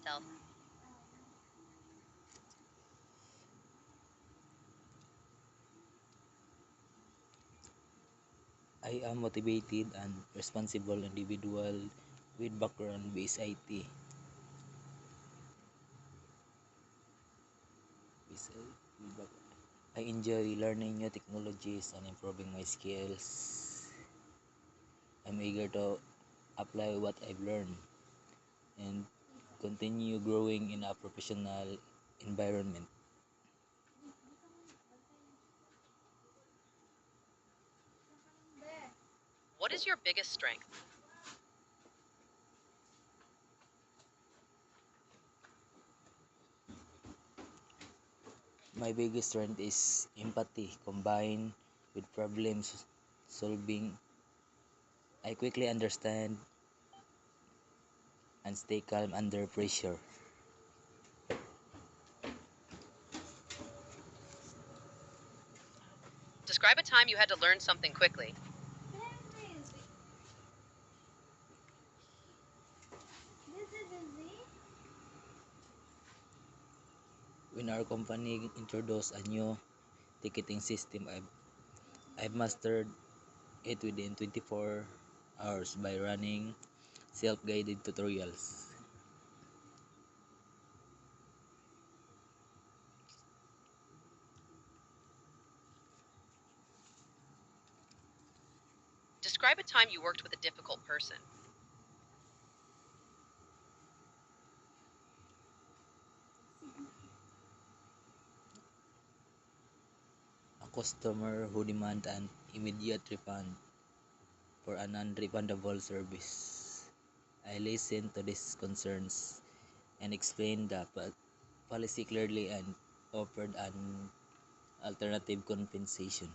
yourself. I am motivated and responsible individual with background based IT. I enjoy learning new technologies and improving my skills. I'm eager to apply what I've learned and continue growing in a professional environment. What is your biggest strength? My biggest strength is empathy combined with problem solving. I quickly understand and stay calm under pressure. Describe a time you had to learn something quickly. When our company introduced a new ticketing system, I've mastered it within 24 hours by running self-guided tutorials. Describe a time you worked with a difficult person. A customer who demand an immediate refund for a non-refundable service. I listened to these concerns and explained the policy clearly and offered an alternative compensation.